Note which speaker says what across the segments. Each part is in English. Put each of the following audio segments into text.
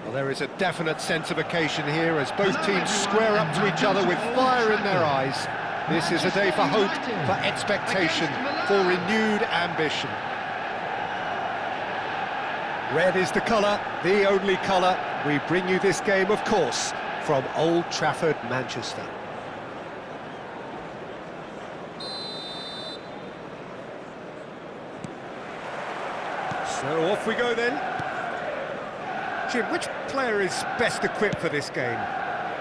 Speaker 1: Well, there is a definite sense of occasion here as both teams square up to each other with fire in their eyes. This is a day for hope, for expectation, for renewed ambition. Red is the colour, the only colour. We bring you this game, of course, from Old Trafford, Manchester. So off we go then. Jim, which player is best equipped for this game?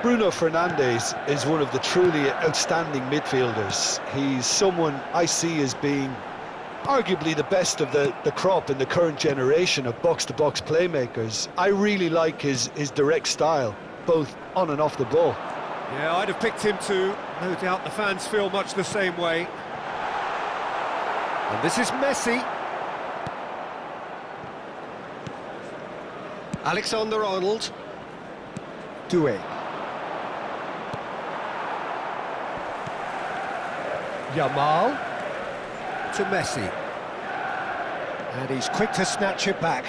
Speaker 2: Bruno Fernandes is one of the truly outstanding midfielders. He's someone I see as being arguably the best of the crop in the current generation of box-to-box playmakers. I really like his direct style, both on and off the ball.
Speaker 1: Yeah, I'd have picked him too. No doubt the fans feel much the same way. And this is Messi. Alexander-Arnold. Doué. Yamal to Messi. And he's quick to snatch it back.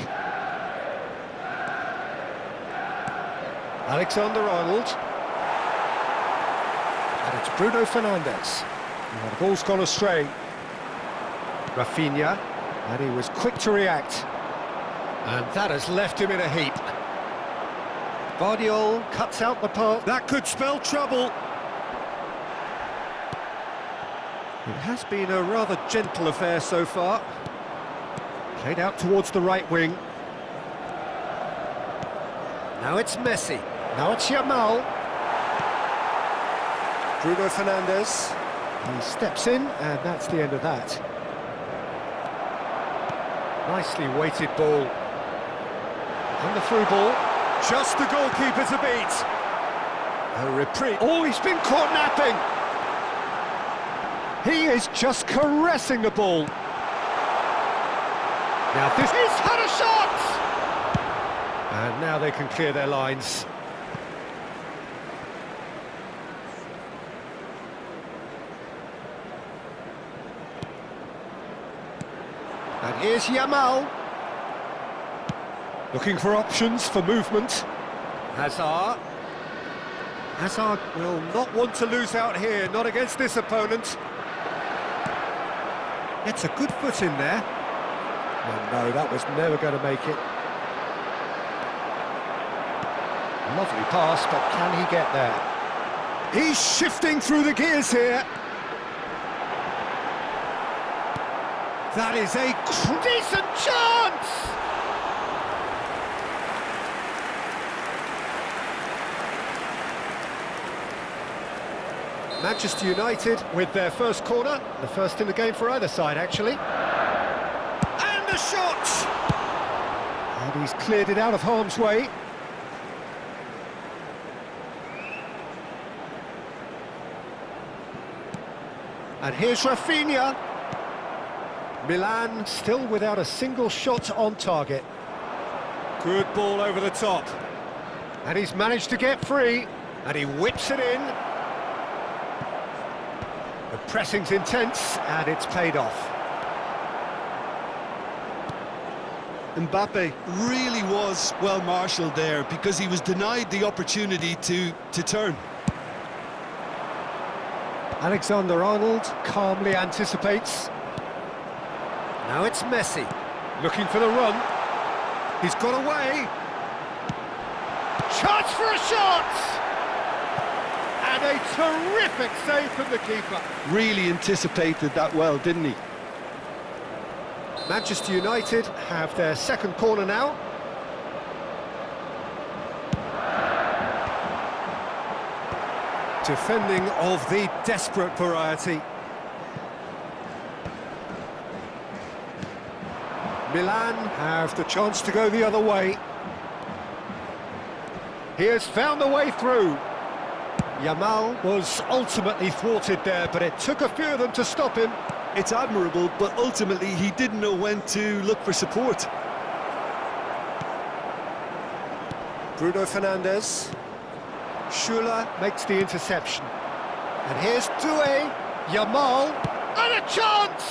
Speaker 1: Alexander-Arnold. And it's Bruno Fernandes. Well, the ball's gone astray. Rafinha. And he was quick to react. And that has left him in a heap. Guardiola cuts out the pass. That could spell trouble. It has been a rather gentle affair so far. Played out towards the right wing. Now it's Messi. Now it's Yamal. Bruno Fernandes. He steps in, and that's the end of that. Nicely weighted ball. And the through ball. Just the goalkeeper to beat. A reprieve. Oh, he's been caught napping. He is just caressing the ball. Now this is had a shot! And now they can clear their lines. And here's Yamal. Looking for options for movement. Hazard. Hazard will not want to lose out here, not against this opponent. Gets a good foot in there. Oh no, that was never going to make it. Lovely pass, but can he get there? He's shifting through the gears here. That is a decent chance! Manchester United with their first corner, the first in the game for either side, actually. And a shot! And he's cleared it out of harm's way. And here's Rafinha. Milan still without a single shot on target. Good ball over the top. And he's managed to get free. And he whips it in. The pressing's intense, and it's paid off.
Speaker 2: Mbappe really was well marshalled there because he was denied the opportunity to turn.
Speaker 1: Alexander-Arnold calmly anticipates. Now it's Messi, looking for the run. He's got away. Chance for a shot! And a terrific save from the keeper.
Speaker 2: Really anticipated that well, didn't he?
Speaker 1: Manchester United have their second corner now. Defending of the desperate variety. Milan have the chance to go the other way. He has found a way through. Yamal was ultimately thwarted there, but it took a few of them to stop him.
Speaker 2: It's admirable, but ultimately he didn't know when to look for support.
Speaker 1: Bruno Fernandes. Schüller makes the interception. And here's Doué, Yamal, and a chance!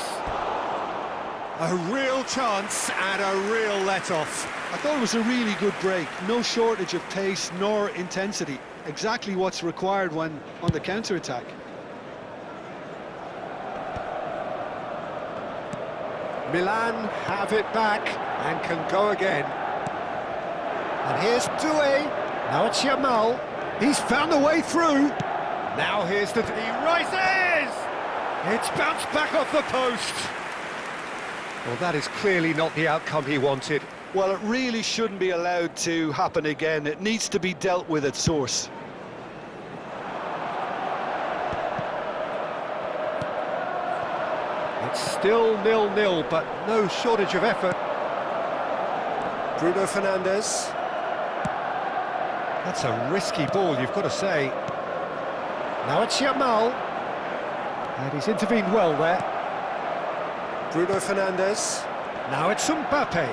Speaker 1: A real chance and a real let-off.
Speaker 2: I thought it was a really good break. No shortage of pace nor intensity. Exactly what's required when on the counter-attack.
Speaker 1: Milan have it back and can go again. And here's Doué. Now it's Yamal. He's found the way through. Now here's he rises! It's bounced back off the post. Well, that is clearly not the outcome he wanted.
Speaker 2: Well, it really shouldn't be allowed to happen again. It needs to be dealt with at source.
Speaker 1: It's still 0-0, but no shortage of effort. Bruno Fernandes. That's a risky ball, you've got to say. Now it's Yamal. And he's intervened well there. Bruno Fernandes. Now it's Mbappe.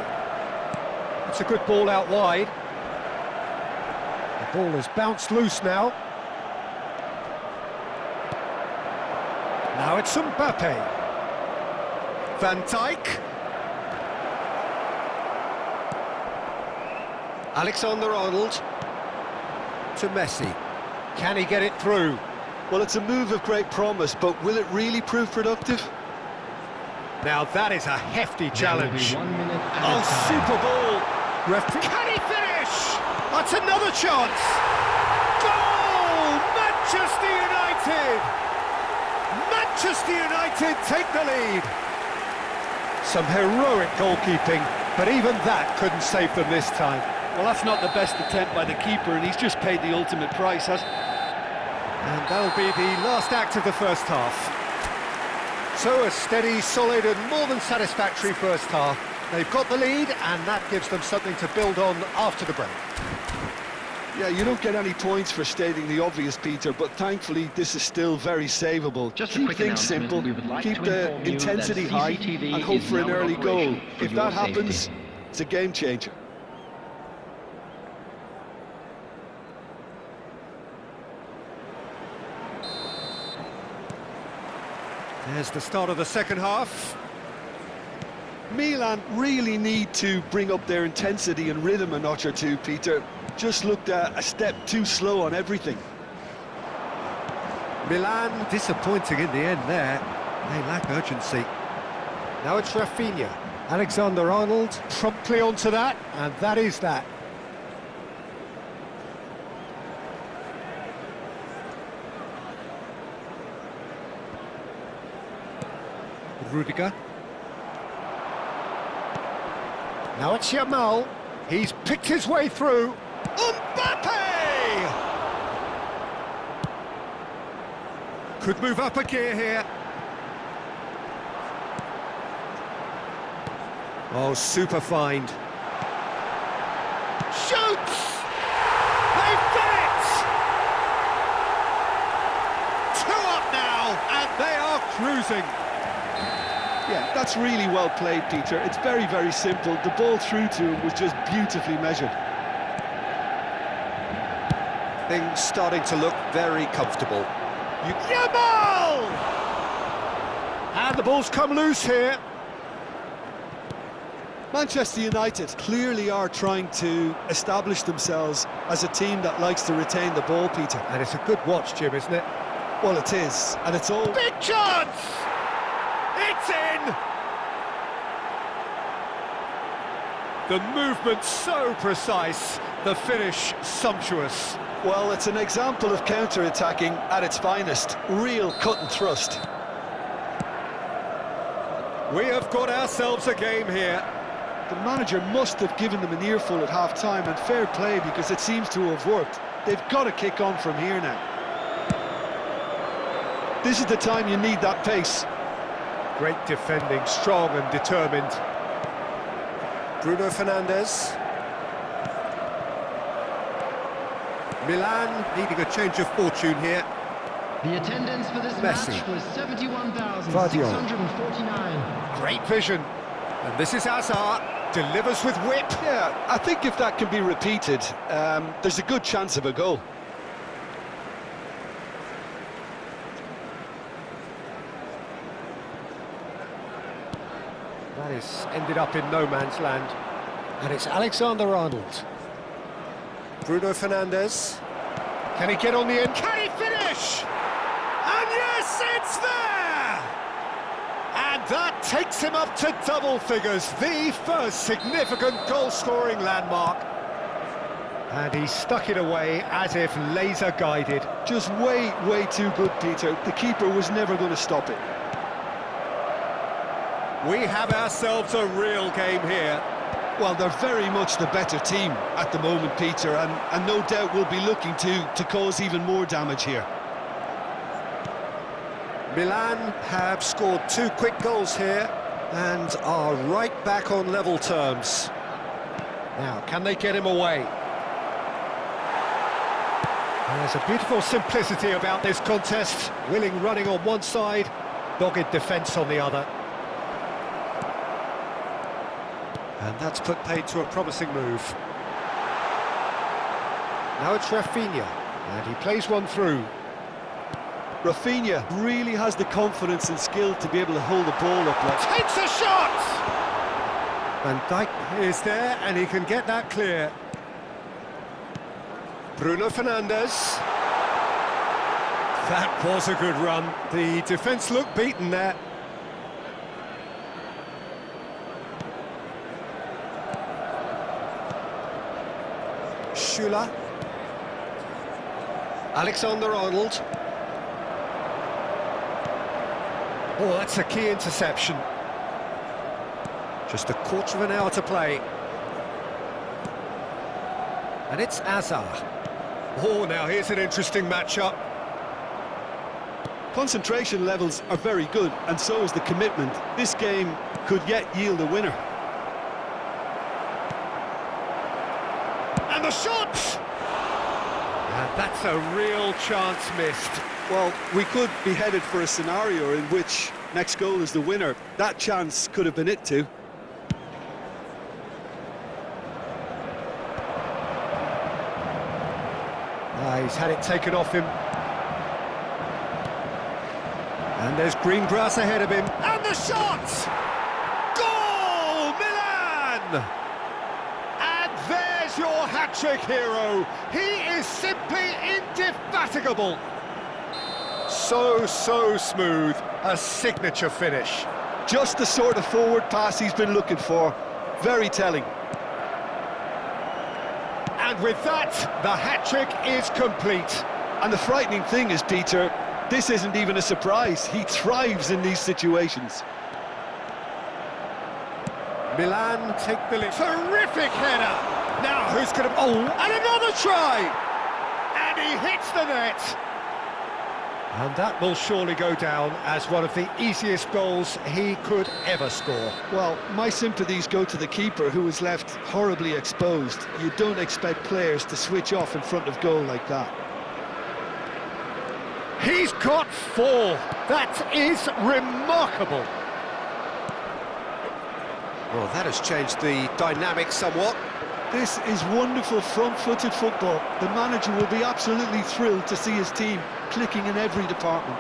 Speaker 1: It's a good ball out wide. The ball has bounced loose now. Now it's Mbappe. Van Dijk. Alexander-Arnold to Messi. Can he get it through?
Speaker 2: Well, it's a move of great promise, but will it really prove productive?
Speaker 1: Now that is a hefty challenge.
Speaker 3: 1 minute
Speaker 1: Oh, super ball! Can he finish? That's another chance! Goal! Manchester United! Manchester United take the lead! Some heroic goalkeeping, but even that couldn't save them this time.
Speaker 4: Well, that's not the best attempt by the keeper, and he's just paid the ultimate price, hasn't he?
Speaker 1: And that'll be the last act of the first half. So a steady, solid and more than satisfactory first half. They've got the lead and that gives them something to build on after the break.
Speaker 2: Yeah, you don't get any points for stating the obvious, Peter, but thankfully this is still very savable.
Speaker 3: Just a
Speaker 2: Keep
Speaker 3: quick
Speaker 2: things
Speaker 3: announcement.
Speaker 2: simple,
Speaker 3: We would like
Speaker 2: keep
Speaker 3: to
Speaker 2: the
Speaker 3: inform you
Speaker 2: intensity
Speaker 3: that
Speaker 2: high
Speaker 3: CCTV
Speaker 2: and hope
Speaker 3: is
Speaker 2: for an
Speaker 3: now in
Speaker 2: early goal.
Speaker 3: operation for
Speaker 2: If
Speaker 3: your
Speaker 2: that happens,
Speaker 3: safety.
Speaker 2: it's a game changer.
Speaker 1: There's the start of the second half.
Speaker 2: Milan really need to bring up their intensity and rhythm a notch or two, Peter. Just looked a step too slow on everything.
Speaker 1: Milan disappointing in the end there. They lack urgency. Now it's Rafinha. Alexander-Arnold promptly onto that, and that is that. Rudiger. Now it's Yamal. He's picked his way through. Mbappe! Could move up a gear here. Oh, super find. Shoots! They've done it! 2 up now, and they are cruising.
Speaker 2: Yeah, that's really well played, Peter. It's very, very simple. The ball through to him was just beautifully measured.
Speaker 1: Things starting to look very comfortable. Yamal! And the ball's come loose here.
Speaker 2: Manchester United clearly are trying to establish themselves as a team that likes to retain the ball, Peter.
Speaker 1: And it's a good watch, Jim, isn't it?
Speaker 2: Well, it is, and it's all...
Speaker 1: Big chance! It's in! The movement so precise, the finish sumptuous.
Speaker 2: Well, it's an example of counter-attacking at its finest. Real cut and thrust.
Speaker 1: We have got ourselves a game here.
Speaker 2: The manager must have given them an earful at half-time, and fair play because it seems to have worked. They've got to kick on from here now. This is the time you need that pace.
Speaker 1: Great defending, strong and determined. Bruno Fernandes. Milan needing a change of fortune here.
Speaker 3: The attendance for this
Speaker 1: Messi.
Speaker 3: match was 71,649.
Speaker 1: Great vision. And this is Hazard. Delivers with whip.
Speaker 2: Yeah, I think if that can be repeated, there's a good chance of a goal.
Speaker 1: Van That is ended up in no man's land. And it's Alexander-Arnold. Bruno Fernandes. Can he get on the end? Can he finish? And yes, it's there! And that takes him up to double figures, the first significant goal-scoring landmark. And he stuck it away as if laser-guided.
Speaker 2: Just way too good, Peter. The keeper was never going to stop it.
Speaker 1: We have ourselves a real game here.
Speaker 2: Well, they're very much the better team at the moment, Peter, and no doubt will be looking to cause even more damage here.
Speaker 1: Milan have scored 2 quick goals here and are right back on level terms. Now, can they get him away? There's a beautiful simplicity about this contest. Willing running on one side, dogged defence on the other. And that's put paid to a promising move. Now it's Rafinha, and he plays one through.
Speaker 2: Rafinha really has the confidence and skill to be able to hold the ball up.
Speaker 1: Takes a shot! Van Dijk is there, and he can get that clear. Bruno Fernandes. That was a good run. The defence looked beaten there. Schüller. Alexander-Arnold. Oh, that's a key interception. Just a quarter of an hour to play. And it's Azar. Oh, now here's an interesting matchup.
Speaker 2: Concentration levels are very good, and so is the commitment. This game could yet yield a winner.
Speaker 1: And the shot! And that's a real chance missed.
Speaker 2: Well, we could be headed for a scenario in which next goal is the winner. That chance could have been it too.
Speaker 1: He's had it taken off him. And there's green grass ahead of him. And the shot! Goal, Milan! And there's your hat-trick hero. He is simply indefatigable. So smooth. A signature finish.
Speaker 2: Just the sort of forward pass he's been looking for. Very telling.
Speaker 1: And with that, the hat-trick is complete.
Speaker 2: And the frightening thing is, Peter, this isn't even a surprise. He thrives in these situations.
Speaker 1: Milan take the lead. Terrific header! Now who's going to... Oh, and another try! And he hits the net! And that will surely go down as one of the easiest goals he could ever score.
Speaker 2: Well, my sympathies go to the keeper, who was left horribly exposed. You don't expect players to switch off in front of goal like that.
Speaker 1: He's got 4. That is remarkable. Well, that has changed the dynamic somewhat.
Speaker 2: This is wonderful front-footed football. The manager will be absolutely thrilled to see his team clicking in every department.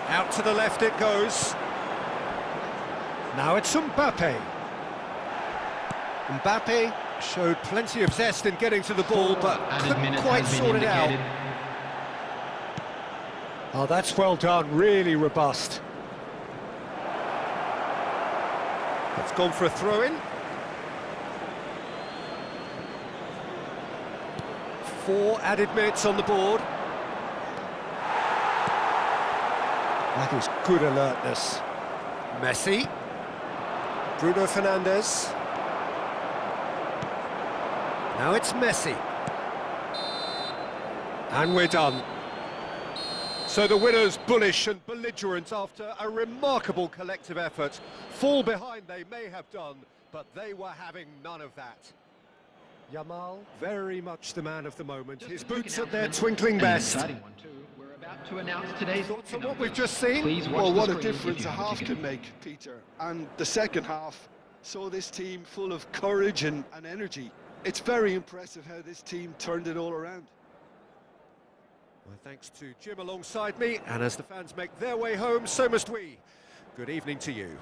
Speaker 1: Out to the left it goes. Now it's Mbappe. Mbappe showed plenty of zest in getting to the ball, but couldn't quite sort it out. Oh, that's well done, really robust. It's gone for a throw-in. 4 added minutes on the board. That is good alertness. Messi. Bruno Fernandes. Now it's Messi. And we're done. So the winners, bullish and belligerent after a remarkable collective effort. Fall behind they may have done, but they were having none of that. Yamal, very much the man of the moment. His boots at their twinkling best.
Speaker 3: We're about to announce today's
Speaker 1: Thoughts on what we've just seen?
Speaker 3: Please watch
Speaker 2: Well,
Speaker 3: the
Speaker 2: what a
Speaker 3: screen
Speaker 2: difference
Speaker 3: if you
Speaker 2: a half
Speaker 3: haven't
Speaker 2: can
Speaker 3: yet.
Speaker 2: make, Peter. And the second half saw this team full of courage and energy. It's very impressive how this team turned it all around.
Speaker 1: My thanks to Jim alongside me, and as the fans make their way home, so must we. Good evening to you.